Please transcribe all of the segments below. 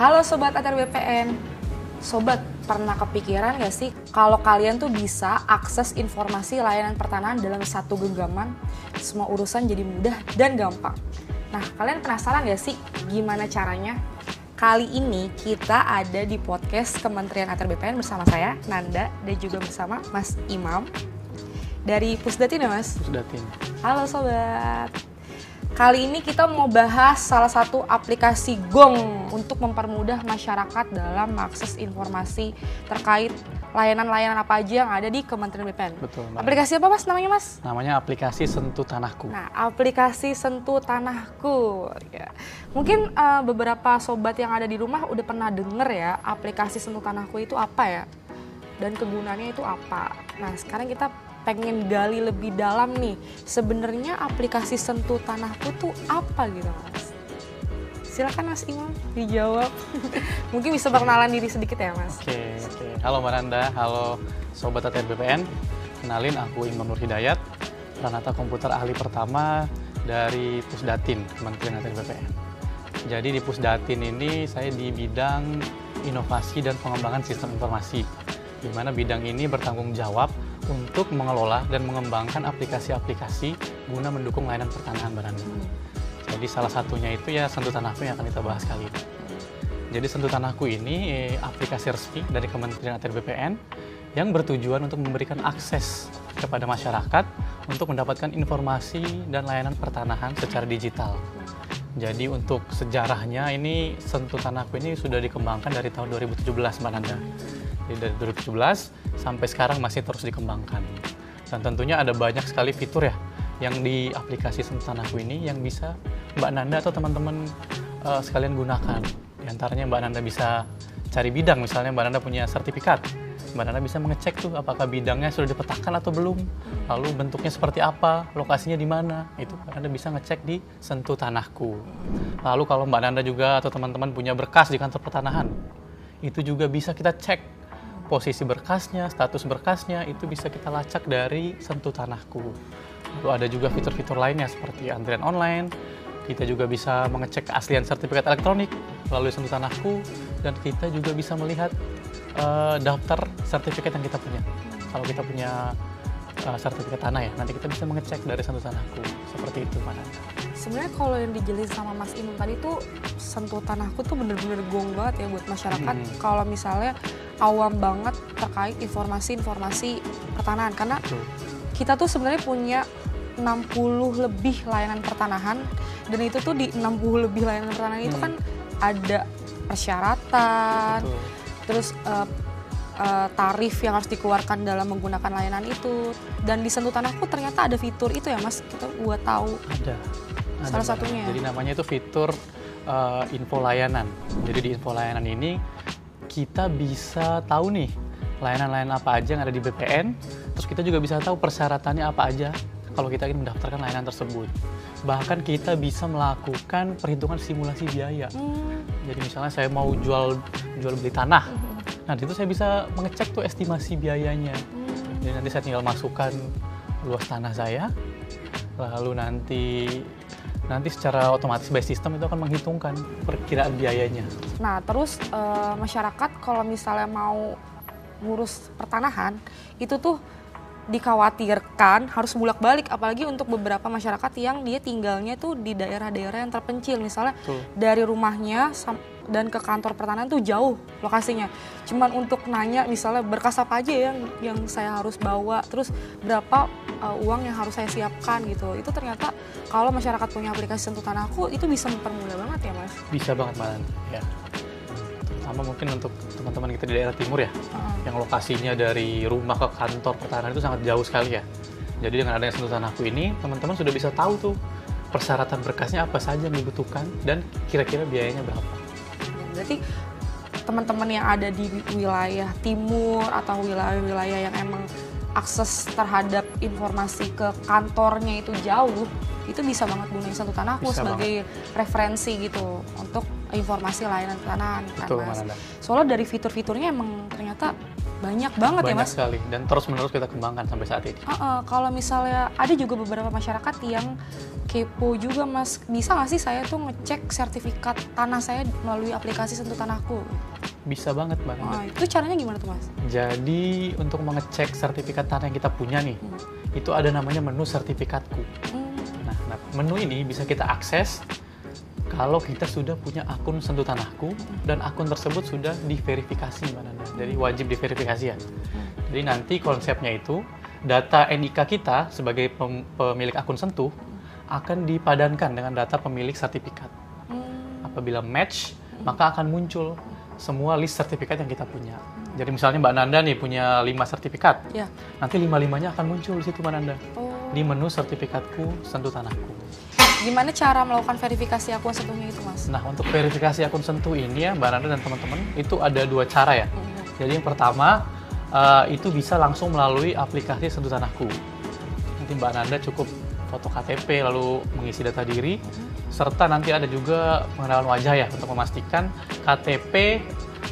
Halo Sobat ATR BPN. Sobat, pernah kepikiran gak sih kalau kalian tuh bisa akses informasi layanan pertanahan dalam satu genggaman? Semua urusan jadi mudah dan gampang. Nah, kalian penasaran gak sih gimana caranya? Kali ini kita ada di podcast Kementerian ATR BPN bersama saya, Nanda, dan juga bersama Mas Imam. Dari Pusdatin ya Mas? Pusdatin. Halo Sobat. Kali ini kita mau bahas salah satu aplikasi Gong untuk mempermudah masyarakat dalam mengakses informasi terkait layanan-layanan apa aja yang ada di Kementerian BPN. Betul, Mbak. Aplikasi apa Mas namanya Mas? Namanya aplikasi Sentuh Tanahku. Nah, aplikasi Sentuh Tanahku. Ya. Mungkin beberapa sobat yang ada di rumah udah pernah denger ya aplikasi Sentuh Tanahku itu apa ya? Dan kegunaannya itu apa? Nah, sekarang kita pengen gali lebih dalam nih, sebenarnya aplikasi Sentuh Tanahku tuh apa gitu Mas? Silakan Mas Imam dijawab. Mungkin bisa perkenalan diri sedikit ya Mas. Oke. Halo Mbak Nanda, halo Sobat ATR BPN. Kenalin, aku Imam Nur Hidayat, Pranata Komputer Ahli Pertama dari Pusdatin, Kementerian ATR BPN. Jadi di Pusdatin ini saya di bidang inovasi dan pengembangan sistem informasi, di mana bidang ini bertanggung jawab untuk mengelola dan mengembangkan aplikasi-aplikasi guna mendukung layanan pertanahan Mbak Nanda. Jadi salah satunya itu ya Sentuh Tanahku yang akan kita bahas kali ini. Jadi Sentuh Tanahku ini aplikasi resmi dari Kementerian ATR BPN yang bertujuan untuk memberikan akses kepada masyarakat untuk mendapatkan informasi dan layanan pertanahan secara digital. Jadi untuk sejarahnya ini Sentuh Tanahku ini sudah dikembangkan dari tahun 2017 Mbak Nanda. Jadi dari 2017 sampai sekarang masih terus dikembangkan. Dan tentunya ada banyak sekali fitur ya yang di aplikasi Sentuh Tanahku ini yang bisa Mbak Nanda atau teman-teman sekalian gunakan. Di antaranya Mbak Nanda bisa cari bidang, misalnya Mbak Nanda punya sertifikat. Mbak Nanda bisa mengecek tuh apakah bidangnya sudah dipetakan atau belum. Lalu bentuknya seperti apa, lokasinya di mana. Itu Mbak Nanda bisa ngecek di Sentuh Tanahku. Lalu kalau Mbak Nanda juga atau teman-teman punya berkas di kantor pertanahan, itu juga bisa kita cek posisi berkasnya, status berkasnya, itu bisa kita lacak dari Sentuh Tanahku. Lalu ada juga fitur-fitur lainnya seperti antrian online, kita juga bisa mengecek keaslian sertifikat elektronik melalui Sentuh Tanahku, dan kita juga bisa melihat daftar sertifikat yang kita punya. Kalau kita punya sertifikat tanah ya, nanti kita bisa mengecek dari Sentuh Tanahku. Seperti itu, Pak Nanda. Sebenarnya kalau yang dijelasin sama Mas Imam tadi tuh Sentuh Tanahku tuh bener-bener gong banget ya buat masyarakat. Kalau misalnya awam banget terkait informasi-informasi pertanahan, karena kita tuh sebenarnya punya 60 lebih layanan pertanahan, dan itu tuh di 60 lebih layanan pertanahan itu kan ada persyaratan, terus tarif yang harus dikeluarkan dalam menggunakan layanan itu. Dan di Sentuh Tanahku ternyata ada fitur itu ya Mas, kita buat tahu. Ada salah satunya. Jadi namanya itu fitur info layanan. Jadi di info layanan ini kita bisa tahu nih layanan-layanan apa aja yang ada di BPN, terus kita juga bisa tahu persyaratannya apa aja kalau kita ingin mendaftarkan layanan tersebut. Bahkan kita bisa melakukan perhitungan simulasi biaya. Jadi misalnya saya mau jual beli tanah, nah itu saya bisa mengecek tuh estimasi biayanya. Jadi nanti saya tinggal masukkan luas tanah saya, lalu nanti secara otomatis by system itu akan menghitungkan perkiraan biayanya. Nah, terus masyarakat kalau misalnya mau ngurus pertanahan, itu tuh dikhawatirkan harus bolak-balik, apalagi untuk beberapa masyarakat yang dia tinggalnya tuh di daerah-daerah yang terpencil. Misalnya dari rumahnya dan ke kantor pertanahan tuh jauh lokasinya. Cuman untuk nanya misalnya berkas apa aja yang saya harus bawa, terus berapa uang yang harus saya siapkan gitu. Itu ternyata kalau masyarakat punya aplikasi Sentuh Tanahku itu bisa mempermudah banget ya Mas? Bisa banget Mbak Nanda, ya. Terutama mungkin untuk teman-teman kita di daerah timur ya, yang lokasinya dari rumah ke kantor pertanahan itu sangat jauh sekali ya. Jadi dengan adanya Sentuh Tanahku ini, teman-teman sudah bisa tahu tuh persyaratan berkasnya apa saja yang dibutuhkan dan kira-kira biayanya berapa. Berarti teman-teman yang ada di wilayah timur atau wilayah-wilayah yang emang akses terhadap informasi ke kantornya itu jauh, itu bisa banget gunain Sentuh Tanahku sebagai referensi gitu untuk informasi layanan pertanahan kan Betul, Mas. Mananda. Soalnya dari fitur-fiturnya emang ternyata banyak banget ya Banyak Mas. sekali dan terus-menerus kita kembangkan sampai saat ini. Kalau misalnya ada juga beberapa masyarakat yang kepo juga Mas, bisa nggak sih saya tuh ngecek sertifikat tanah saya melalui aplikasi Sentuh Tanahku? Bisa banget, Mananda. Itu caranya gimana tuh Mas? Jadi untuk mengecek sertifikat tanah yang kita punya nih, itu ada namanya menu sertifikatku. Nah, menu ini bisa kita akses kalau kita sudah punya akun Sentuh Tanahku dan akun tersebut sudah diverifikasi, Mbak Nanda. Jadi wajib diverifikasi ya. Jadi nanti konsepnya itu data NIK kita sebagai pemilik akun Sentuh akan dipadankan dengan data pemilik sertifikat. Apabila match, maka akan muncul semua list sertifikat yang kita punya. Jadi misalnya Mbak Nanda nih punya 5 sertifikat. Ya. Nanti 5-5-nya akan muncul di situ Mbak Nanda. Di menu sertifikatku Sentuh Tanahku. Gimana cara melakukan verifikasi akun Sentuhnya itu Mas? Nah, untuk verifikasi akun Sentuh ini ya Mbak Nanda dan teman-teman, itu ada 2 cara ya. Jadi yang pertama, itu bisa langsung melalui aplikasi Sentuh Tanahku. Nanti Mbak Nanda cukup foto KTP lalu mengisi data diri, serta nanti ada juga pengenalan wajah ya untuk memastikan KTP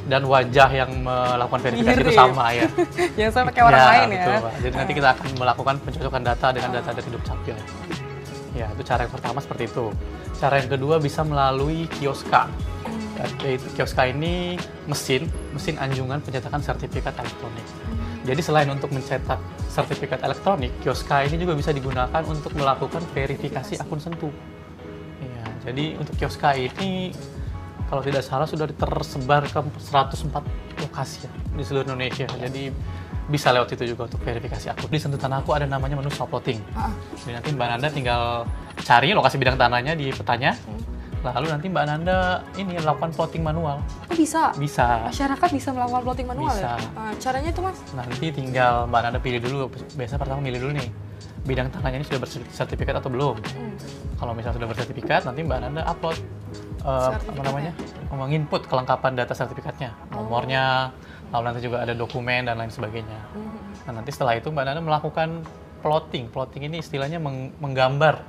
dan wajah yang melakukan verifikasi itu sama ya. Jangan sampai kayak orang lain ya. Betul, Pak. Jadi nanti kita akan melakukan pencocokan data dengan data dari Dukcapil. Ya, itu cara yang pertama seperti itu. Cara yang kedua bisa melalui Kioska. Yaitu Kioska ini mesin anjungan pencetakan sertifikat elektronik. Jadi selain untuk mencetak sertifikat elektronik, Kioska ini juga bisa digunakan untuk melakukan verifikasi akun Sentuh. Ya, jadi untuk Kioska ini kalau tidak salah sudah tersebar ke 104 lokasi ya, di seluruh Indonesia. Jadi bisa lewat itu juga untuk verifikasi akun. Di Sentuh Tanahku ada namanya menu swap plotting. Jadi nanti Mbak Nanda tinggal cari lokasi bidang tanahnya di petanya. Lalu nanti Mbak Nanda ini melakukan plotting manual. Oh bisa? Bisa. Masyarakat bisa melakukan plotting manual Bisa. ya? Caranya itu Mas? Nanti tinggal Mbak Nanda pilih dulu. Biasa pertama milih dulu nih, bidang tanahnya ini sudah bersertifikat atau belum. Kalau misalnya sudah bersertifikat, nanti Mbak Nanda upload menginput kelengkapan data sertifikatnya, nomornya, lalu nanti juga ada dokumen dan lain sebagainya. Nah, nanti setelah itu Mbak Nanda melakukan plotting. Plotting ini istilahnya menggambar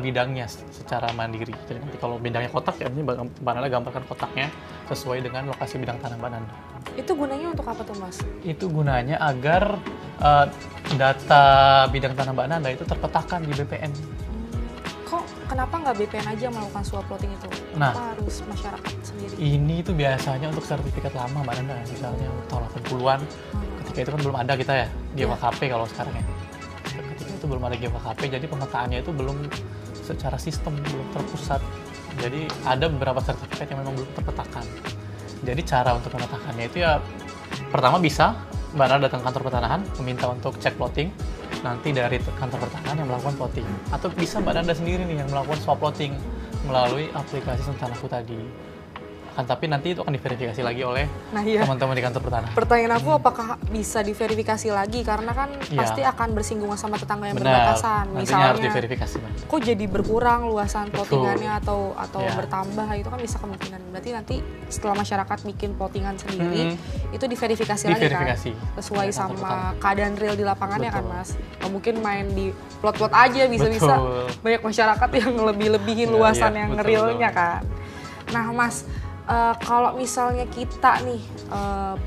bidangnya secara mandiri. Jadi nanti kalau bidangnya kotak ya ini Mbak Nanda gambarkan kotaknya sesuai dengan lokasi bidang tanah Mbak Nanda. Itu gunanya untuk apa tuh Mas? Itu gunanya agar data bidang tanah Mbak Nanda itu terpetakan di BPN. Kenapa nggak BPN aja melakukan swap plotting itu? Nah, kenapa harus masyarakat sendiri? Ini itu biasanya untuk sertifikat lama Mbak Nanda, misalnya tahun 80-an. Ketika itu kan belum ada kita ya, GWKP kalau sekarang ya. Ketika itu belum ada GWKP, jadi pemetaannya itu belum secara sistem, belum terpusat. Jadi ada beberapa sertifikat yang memang belum terpetakan. Jadi cara untuk memetakannya itu ya, pertama bisa Mbak Nanda datang ke kantor pertanahan, meminta untuk cek plotting. Nanti dari kantor pertanahan yang melakukan plotting. Atau bisa Mbak Nanda sendiri nih yang melakukan swap plotting melalui aplikasi Sentuh Tanahku tadi. Tapi nanti itu akan diverifikasi lagi oleh teman-teman di kantor pertanahan. Pertanyaan aku, apakah bisa diverifikasi lagi? Karena kan pasti akan bersinggungan sama tetangga yang berbatasan. Misalnya harus diverifikasi. Kok jadi berkurang luasan plottingannya atau bertambah, itu kan bisa kemungkinan. Berarti nanti setelah masyarakat bikin plottingan sendiri, itu diverifikasi lagi kan? Sesuai sama keadaan real di lapangannya kan Mas? Nggak mungkin main di plot-plot aja, bisa-bisa banyak masyarakat yang lebih-lebihin luasan yang realnya kan? Nah Mas, kalau misalnya kita nih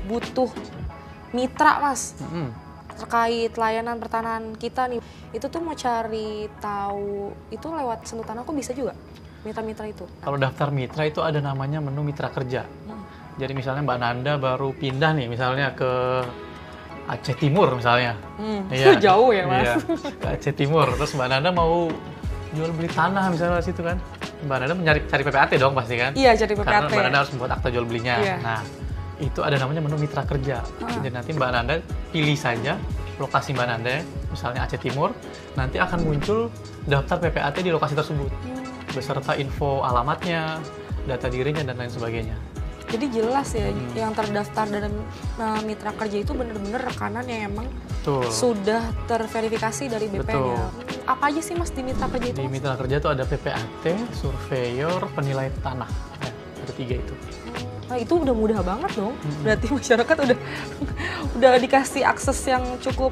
butuh mitra Mas, terkait layanan pertanahan kita nih, itu tuh mau cari tahu itu lewat Sentuh Tanahku bisa juga mitra-mitra itu? Kalau daftar mitra itu ada namanya menu mitra kerja. Jadi misalnya Mbak Nanda baru pindah nih misalnya ke Aceh Timur misalnya. Jauh ya Mas? Iya, ke Aceh Timur. Terus Mbak Nanda mau jual beli tanah misalnya di situ kan. Mbak Nanda cari PPAT dong pasti kan? Iya, cari PPAT. Karena Mbak Nanda harus membuat akta jual belinya. Nah, itu ada namanya menu mitra kerja. Jadi nanti Mbak Nanda pilih saja lokasi Mbak Nanda, misalnya Aceh Timur, nanti akan muncul daftar PPAT di lokasi tersebut. Beserta info alamatnya, data dirinya, dan lain sebagainya. Jadi jelas ya, yang terdaftar dalam mitra kerja itu benar-benar rekanan yang emang sudah terverifikasi dari BPN ya. Apa aja sih Mas di mitra kerja itu? Di mitra kerja itu ada PPAT, surveyor, penilai tanah. Ya, ada 3 itu. Nah itu udah mudah banget dong. Berarti masyarakat udah dikasih akses yang cukup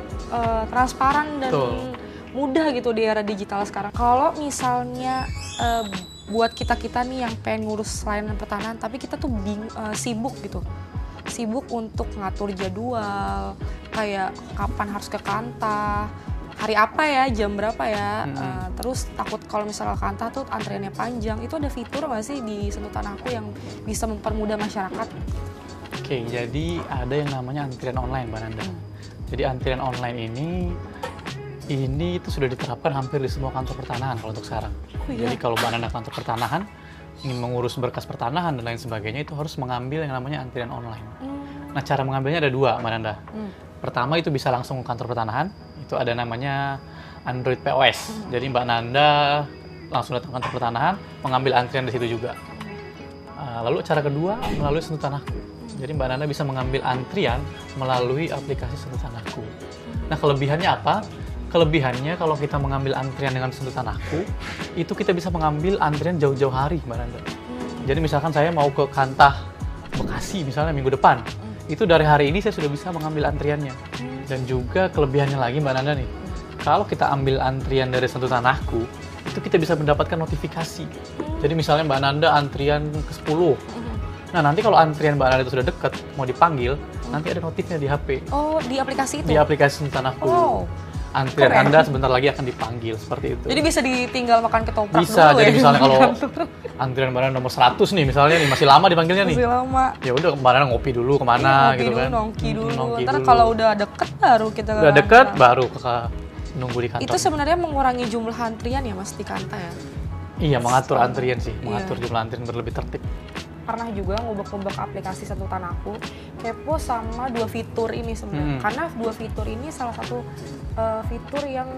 transparan dan mudah gitu di era digital sekarang. Kalau misalnya buat kita-kita nih yang pengen ngurus layanan pertanahan, tapi kita tuh sibuk gitu. Sibuk untuk ngatur jadwal, kayak kapan harus ke Kanta, hari apa ya, jam berapa ya. Terus takut kalau misalnya Kanta tuh antriannya panjang. Itu ada fitur nggak sih di Sentuh Tanahku yang bisa mempermudah masyarakat? Oke, jadi ada yang namanya antrian online, Mbak Nanda. Jadi antrian online ini itu sudah diterapkan hampir di semua kantor pertanahan kalau untuk sekarang. Oh, iya? Jadi kalau Mbak Nanda kantor pertanahan ingin mengurus berkas pertanahan dan lain sebagainya, itu harus mengambil yang namanya antrian online. Nah, cara mengambilnya ada dua, Mbak Nanda. Pertama itu bisa langsung ke kantor pertanahan, itu ada namanya Android POS. Jadi Mbak Nanda langsung datang ke kantor pertanahan, mengambil antrian di situ juga. Lalu cara kedua melalui Sentuh Tanahku. Jadi Mbak Nanda bisa mengambil antrian melalui aplikasi Sentuh Tanahku. Nah, kelebihannya apa? Kelebihannya kalau kita mengambil antrian dengan Sentuh Tanahku, itu kita bisa mengambil antrian jauh-jauh hari, Mbak Nanda. Jadi misalkan saya mau ke Kantah Bekasi misalnya minggu depan, itu dari hari ini saya sudah bisa mengambil antriannya. Dan juga kelebihannya lagi, Mbak Nanda nih, kalau kita ambil antrian dari Sentuh Tanahku, itu kita bisa mendapatkan notifikasi. Jadi misalnya Mbak Nanda antrian ke-10. Nah, nanti kalau antrian Mbak Nanda itu sudah dekat, mau dipanggil, nanti ada notifnya di HP. Oh, di aplikasi itu? Di aplikasi Sentuh Tanahku. Oh. Antrian Keren. Anda sebentar lagi akan dipanggil, seperti itu. Jadi bisa ditinggal makan ketoprak Bisa, dulu jadi ya? misalnya kalau antrian Mbak Nanda nomor 100 nih, misalnya nih, masih lama dipanggilnya nih. Masih lama. Ya udah, Mbak Nanda ngopi dulu kemana Ngopi gitu dulu, kan. nongki dulu. Nongki Ntar dulu. kalau udah deket baru kita Udah deket, baru nunggu di kantor. Itu sebenarnya mengurangi jumlah antrian ya Mas di Kanta ya? Iya, mengatur antrian sih, Iya. mengatur jumlah antrian berlebih tertib. Pernah juga ngubek-ngubek aplikasi Sentuh Tanahku, kepo sama dua fitur ini sebenarnya. Karena dua fitur ini salah satu fitur yang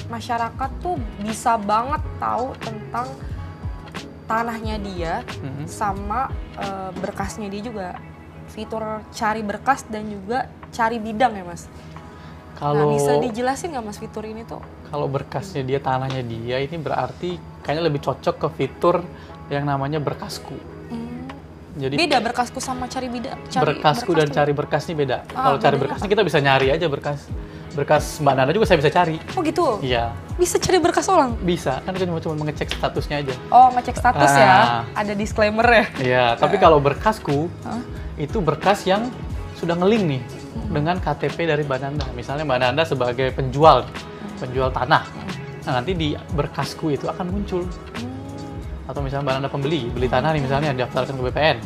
masyarakat tuh bisa banget tahu tentang tanahnya dia sama berkasnya dia juga. Fitur cari berkas dan juga cari bidang ya Mas. Nah, Kalau bisa dijelasin nggak Mas fitur ini tuh? kalau berkasnya dia, tanahnya dia, ini berarti kayaknya lebih cocok ke fitur yang namanya berkasku. Jadi Beda berkasku sama cari bidang. berkasku dan cari berkas ini beda. Kalau cari bedanya berkasnya kita bisa nyari aja berkas Mbak Nanda juga saya bisa cari. Oh gitu? Iya, Bisa cari berkas orang? bisa. Kan kita cuma mengecek statusnya aja. Oh, ngecek status ya? Ah. Ada disclaimer ya? Iya, tapi kalau berkasku itu berkas yang sudah nge-link nih dengan KTP dari Mbak Nanda. Misalnya Mbak Nanda sebagai penjual tanah. Nah, nanti di berkasku itu akan muncul. Atau misalnya Mbak Nanda beli tanah nih misalnya, daftarkan ke BPN.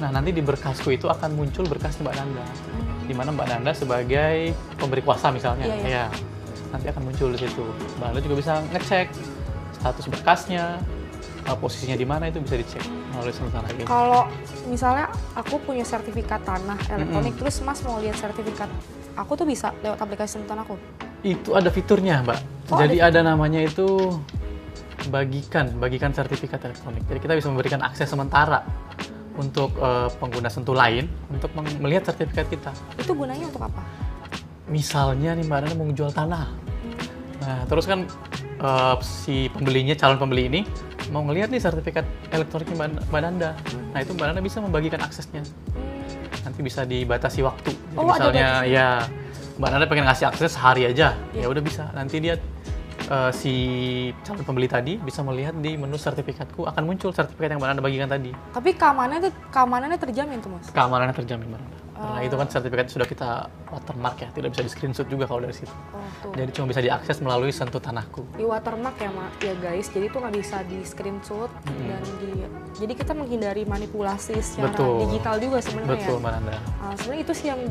Nah, nanti di berkasku itu akan muncul berkas Mbak Nanda. Di mana Mbak Nanda sebagai pemberi kuasa misalnya. Iya, iya. Ya. Nanti akan muncul di situ. Mbak Nanda juga bisa ngecek status berkasnya, posisinya di mana, itu bisa dicek melalui Sentuh Tanah ini. Kalau misalnya aku punya sertifikat tanah elektronik, terus Mas mau lihat sertifikat aku tuh bisa lewat aplikasi Sentuh Tanahku? Itu ada fiturnya, Mbak. Oh, Jadi ada namanya itu bagikan sertifikat elektronik. Jadi kita bisa memberikan akses sementara untuk pengguna Sentuh lain untuk melihat sertifikat kita. Itu gunanya untuk apa? Misalnya nih Mbak Nanda mau jual tanah. Nah, terus kan si pembelinya, calon pembeli ini mau ngelihat nih sertifikat elektroniknya Mbak Nanda. Nah, itu Mbak Nanda bisa membagikan aksesnya. Nanti bisa dibatasi waktu. Jadi Oh, ada misalnya batasnya. ya Mbak Nanda pengen ngasih akses sehari aja, ya udah bisa. Nanti dia si calon pembeli tadi bisa melihat di menu sertifikatku akan muncul sertifikat yang Mbak Nanda bagikan tadi. Tapi keamanannya terjamin tuh Mas? Keamanannya terjamin, Mbak Nanda. Karena itu kan sertifikat sudah kita watermark ya, tidak bisa di screenshot juga kalau dari situ. Oh tuh. Jadi cuma bisa diakses melalui Sentuh Tanahku. Di watermark ya guys, jadi itu nggak bisa di screenshot dan jadi kita menghindari manipulasi secara Betul. digital juga sebenarnya. Betul, Mbak Nanda. Sebenarnya itu sih yang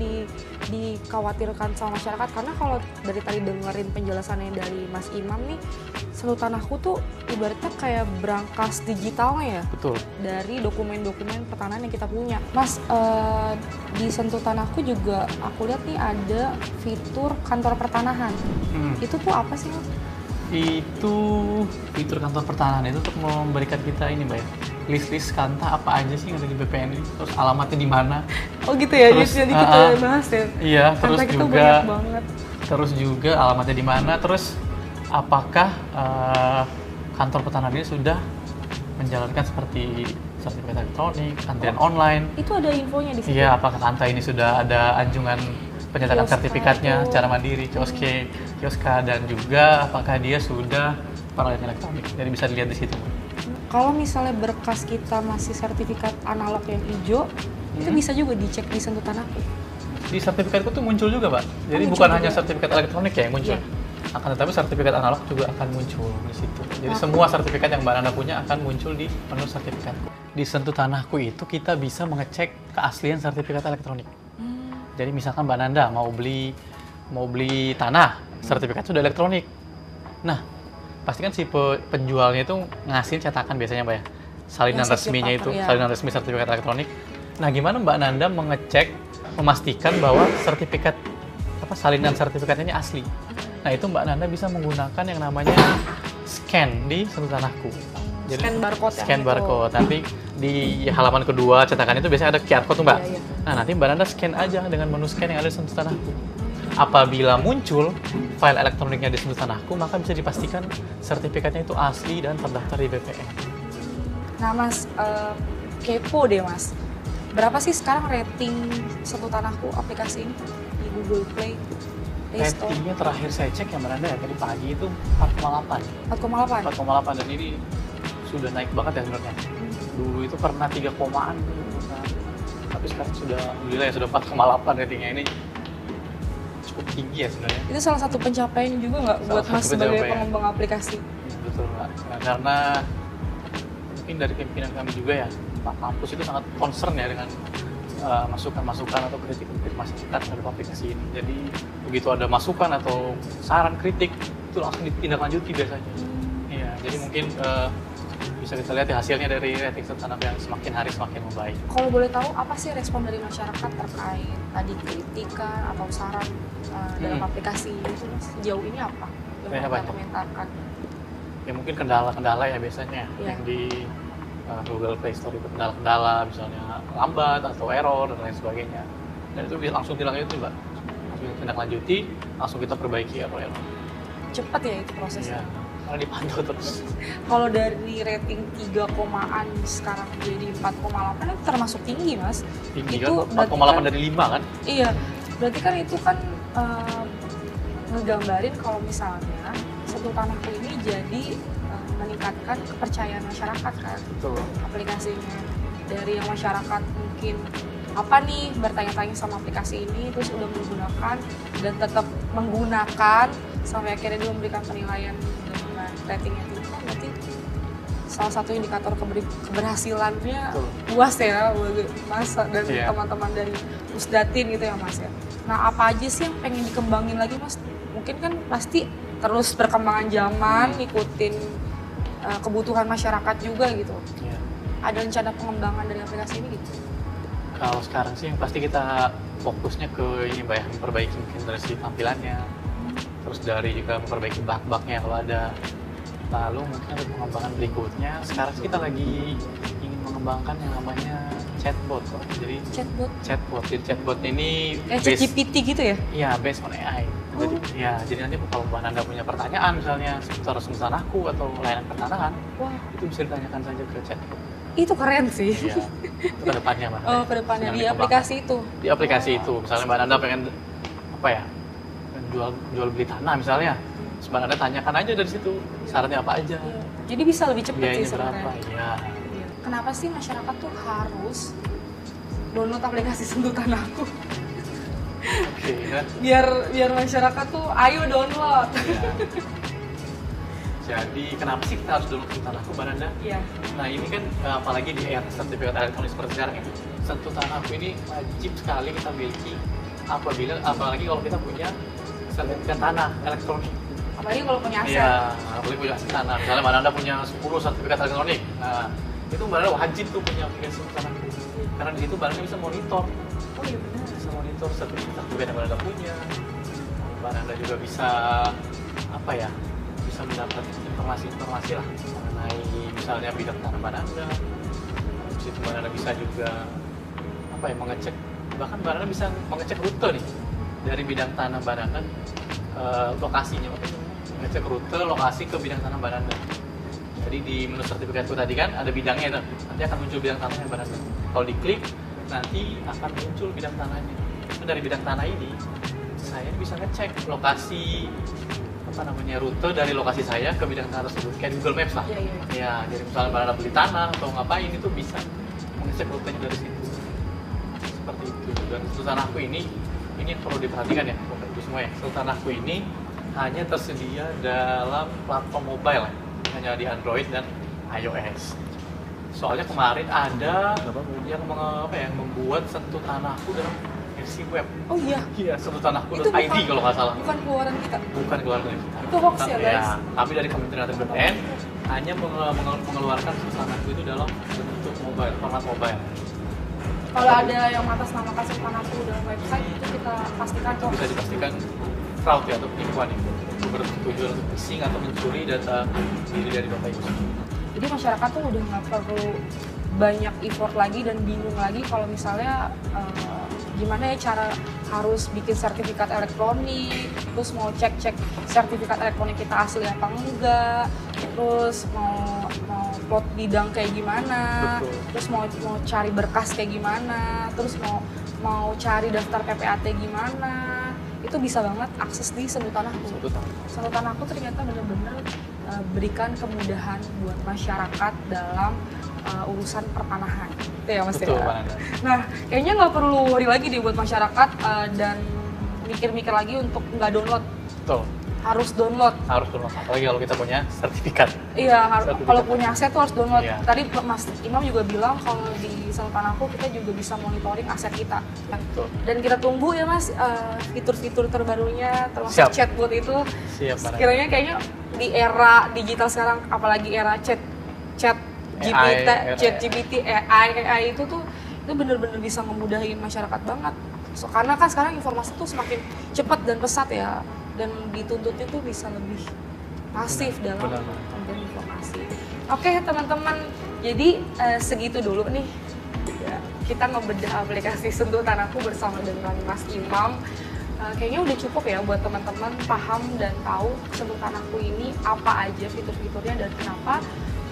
dikhawatirkan sama masyarakat, karena kalau dari tadi dengerin penjelasannya dari Mas Imam nih, Sentuh Tanahku tuh ibaratnya kayak brankas digitalnya ya Betul. dari dokumen-dokumen pertanahan yang kita punya. Mas, di Sentuh Tanahku juga aku lihat nih ada fitur kantor pertanahan. Itu tuh apa sih Mas? Itu fitur kantor pertanahan itu untuk memberikan kita ini, Mbak ya, list-list Kanta apa aja sih yang ada di BPN ini, terus alamatnya di mana. Oh gitu ya, Terus, jadi kita bahas ya. Iya, terus Kanta kita juga banyak banget. terus juga alamatnya di mana, terus apakah kantor pertanahan ini sudah menjalankan seperti sertifikat elektronik, antrian online. Itu ada infonya di situ. Iya, apakah Kanta ini sudah ada anjungan penyatakan Kioska sertifikatnya itu. secara mandiri, kioska, dan juga apakah dia sudah peralihan elektronik. Jadi bisa dilihat di situ. Kalau misalnya berkas kita masih sertifikat analog yang hijau, itu bisa juga dicek di Sentuh Tanahku. Di sertifikatku tuh muncul juga, Pak. Jadi muncul bukan juga. hanya sertifikat elektronik ya yang muncul. Iya. Akan tetapi sertifikat analog juga akan muncul di situ. Jadi semua sertifikat yang Mbak Nanda punya akan muncul di menu sertifikatku. Di Sentuh Tanahku itu kita bisa mengecek keaslian sertifikat elektronik. Jadi misalkan Mbak Nanda mau beli tanah, sertifikat sudah elektronik. Nah, pastikan si penjualnya itu ngasih cetakan biasanya, Mbak ya. Salinan Yang resminya itu, ya. salinan resmi sertifikat elektronik. Nah, gimana Mbak Nanda mengecek, memastikan bahwa sertifikat salinan sertifikatnya ini asli? Nah, itu Mbak Nanda bisa menggunakan yang namanya scan di Sentuh Tanahku. Jadi, Scan barcode ya, scan gitu. barcode. Nanti di halaman kedua cetakan itu biasanya ada QR code tuh, Mbak. Iya, iya. Nah, nanti Mbak Nanda scan aja dengan menu scan yang ada di Sentuh Tanahku. Apabila muncul file elektroniknya di Sentuh Tanahku, maka bisa dipastikan sertifikatnya itu asli dan terdaftar di BPN. Nah Mas, kepo deh Mas. Berapa sih sekarang rating Sentuh Tanahku aplikasi ini di Google Play Store? Ratingnya terakhir saya cek ya Mbak Nanda ya, tadi pagi itu 4,8. 4,8? 4,8 dan ini sudah naik banget ya sebenarnya. Dulu itu pernah 3 komaan, tapi sekarang sudah, alhamdulillah ya sudah 4,8 ratingnya. Ini cukup tinggi ya sebenarnya. Itu salah satu pencapaian juga nggak Salah buat satu Mas sebagai pencapaian. pengembang aplikasi? Betul Mbak. Nah, karena mungkin dari pimpinan kami juga ya, Pak Kampus itu sangat concern ya dengan masukan-masukan atau kritik-kritik masyarakat terhadap aplikasi ini. Jadi begitu ada masukan atau saran kritik itu langsung ditindaklanjuti biasanya. Iya, jadi mungkin bisa kita lihat ya hasilnya dari rating Sentuh Tanahku yang semakin hari semakin membaik. Kalau boleh tahu apa sih respon dari masyarakat terkait tadi kritikan atau saran dalam aplikasi itu Mas? Sejauh ini apa yang Apa mereka itu? komentarkan? Ya mungkin kendala-kendala ya biasanya Iya. yang di Google Play Store itu kendala-kendala misalnya lambat atau error dan lain sebagainya. Dan itu bisa langsung ditindaklanjuti, Mbak. Langsung ditindaklanjuti, langsung kita perbaiki error-error. Cepat ya itu prosesnya. Iya, karena dipantau terus. Kalau dari rating 3 komaan sekarang jadi 4,8 itu termasuk tinggi Mas. Tinggi Itu kan, berarti 4,8 dari 5 kan? Iya, berarti kan itu kan ngegambarin kalau misalnya Sentuh Tanahku ini jadi meningkatkan kepercayaan masyarakat kan Betul. aplikasinya. Dari yang masyarakat mungkin apa nih bertanya-tanya sama aplikasi ini terus udah menggunakan dan tetap menggunakan sampai akhirnya dia memberikan penilaian dengan ratingnya tinggi kan berarti salah satu indikator keberhasilannya Betul. luas ya Mas dan Iya. teman-teman dari Pusdatin gitu ya Mas ya. Nah apa aja sih yang pengen dikembangin lagi Mas? Mungkin kan pasti terus perkembangan zaman ngikutin kebutuhan masyarakat juga gitu. Iya. Ada rencana pengembangan dari aplikasi ini gitu? Kalau sekarang sih yang pasti kita fokusnya ke ini, Mbak ya, memperbaiki mungkin dari segi tampilannya, terus dari juga memperbaiki bug-bugnya kalau ada. Lalu mungkin ada pengembangan berikutnya. Sekarang sih kita lagi ingin mengembangkan yang namanya chatbot, Pak. Jadi Chatbot? Jadi chatbot ini Kayak ChatGPT gitu ya? Iya, based on AI. Jadi, ya, jadi nanti kalau Mbak Nanda punya pertanyaan misalnya seputar Sentuh Tanahku atau layanan pertanahan, Wah, itu bisa ditanyakan saja ke chatbot. itu keren sih. Iya, itu ke depannya Mbak. Oh, ke depannya Sedang di dikembangkan. aplikasi itu. Di aplikasi itu, misalnya Mbak Nanda pengen apa ya, jual beli tanah misalnya, terus Mbak Nanda tanyakan aja dari situ sarannya apa aja, Iya. Jadi bisa lebih cepat sih biayanya berapa, sebenarnya. iya. Iya. Kenapa sih masyarakat tuh harus download aplikasi Sentuh Tanahku? Oke, ya. biar masyarakat tuh ayo download. Iya. Jadi kenapa sih kita harus download Sentuh Tanahku, Mbak Nanda? Iya. Nah ini kan apalagi di era sertifikat elektronik seperti sekarang ini, Sentuh Tanahku ini wajib sekali kita miliki apalagi kalau kita punya sertifikat tanah elektronik. Apalagi kalau punya aset. Iya, apalagi punya aset tanah. Misalnya Mbak Nanda punya 10 sertifikat elektronik. Nah, itu Mbak Nanda wajib tuh punya aplikasi Sentuh Tanahku. Karena di situ Mbak Nanda bisa monitor. Oh iya benar. Bisa monitor sertifikat yang Mbak Nanda punya. Mbak Nanda juga bisa apa ya? Bisa mendapat informasi-informasi lah mengenai misalnya bidang tanah Mbak Nanda. Di situ Mbak Nanda bisa juga apa ya, mengecek, bahkan Mbak Nanda bisa mengecek rute nih dari bidang tanah Mbak Nanda, lokasinya, ngecek rute lokasi ke bidang tanah Mbak Nanda. Jadi di menu sertifikatku tadi kan ada bidangnya tuh, nanti akan muncul bidang tanahnya Mbak Nanda. Kalau diklik nanti akan muncul bidang tanahnya. Nah, dari bidang tanah ini saya bisa ngecek lokasi rute dari lokasi saya ke bidang tanah tersebut, kayak Google Maps lah. Iya. Ya, jadi misalnya Mbak Nanda beli tanah atau ngapain itu bisa mengecek rutenya dari situ. Seperti itu. Dan Sentuh Tanahku ini yang perlu diperhatikan ya, Bapak Ibu semua ya. Sentuh Tanahku ini hanya tersedia dalam platform mobile ya, hanya di Android dan iOS. Soalnya kemarin ada yang membuat Sentuh Tanahku dalam versi web. Oh iya. Iya, sentuhtanahku.id kalau nggak salah. Bukan keluaran kita. Bukan keluaran dari kita. Itu hoax ya, guys? Ya, kami dari Kementerian BPN hanya mengeluarkan Sentuh Tanahku itu dalam bentuk mobile, format mobile. Kalau ada yang mengatasnamakan Sentuh Tanahku dalam website itu kita pastikan hoax. Bisa dipastikan fraud ya, atau penipuan itu. Bertujuan untuk phishing atau mencuri data diri dari Bapak Ibu. Jadi masyarakat tuh udah nggak perlu banyak effort lagi dan bingung lagi kalau misalnya gimana ya cara harus bikin sertifikat elektronik, terus mau cek sertifikat elektronik kita asli apa enggak, terus mau plot bidang kayak gimana, Betul. terus mau cari berkas kayak gimana, terus mau cari daftar PPAT gimana, itu bisa banget akses di Sentuh Tanahku. Sentuh Tanahku ternyata benar-benar berikan kemudahan buat masyarakat dalam urusan pertanahan. Itu ya Mas. Betul, ya? Pak Nanda. Nah, kayaknya nggak perlu worry lagi deh buat masyarakat dan mikir-mikir lagi untuk nggak download. Betul. Harus download. Apalagi kalau kita punya sertifikat. Iya, Sertifikat. kalau punya aset tuh harus download. Iya. Tadi Mas Imam juga bilang kalau di Sentuh Tanahku kita juga bisa monitoring aset kita. Betul. Dan kita tunggu ya Mas fitur-fitur terbarunya termasuk Siap. chatbot itu. Siap, Pak Nanda. Sekiranya kayaknya di era digital sekarang, apalagi era chat GPT, AI itu bener-bener bisa ngemudahin masyarakat banget. Karena kan sekarang informasi tuh semakin cepat dan pesat ya, dan dituntutnya tuh bisa lebih masif dalam pemberian informasi. Oke teman-teman, jadi segitu dulu nih ya, kita ngebedah aplikasi Sentuh Tanahku bersama dengan Mas Imam. Kayaknya udah cukup ya buat teman-teman paham dan tahu Sentuh Tanahku ini apa aja fitur-fiturnya dan kenapa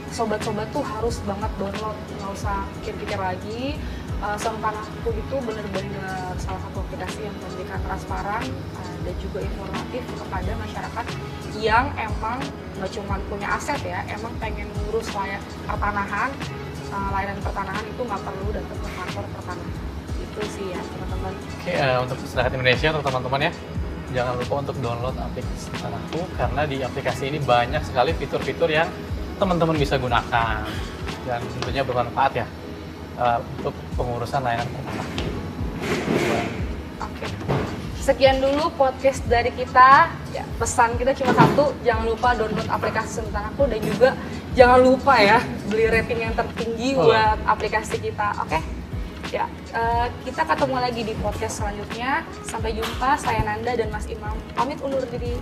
sobat-sobat tuh harus banget download, nggak usah pikir-pikir lagi. Sentuh Tanahku itu benar-benar salah satu aplikasi yang memberikan transparan dan juga informatif kepada masyarakat yang emang nggak cuma punya aset ya, emang pengen ngurus pertanahan, layanan pertanahan itu nggak perlu datang ke kantor pertanahan. Itu sih ya teman-teman. Oke, untuk masyarakat Indonesia, untuk teman-teman ya, jangan lupa untuk download aplikasi Sentuh Tanahku karena di aplikasi ini banyak sekali fitur-fitur yang teman-teman bisa gunakan dan tentunya bermanfaat ya untuk pengurusan layanan pertanahan. Oke. Sekian dulu podcast dari kita. Ya, pesan kita cuma satu, jangan lupa download aplikasi Sentuh Tanahku dan juga jangan lupa ya beli rating yang tertinggi buat aplikasi kita. Oke? Ya, kita ketemu lagi di podcast selanjutnya. Sampai jumpa, saya Nanda dan Mas Imam. Pamit undur diri.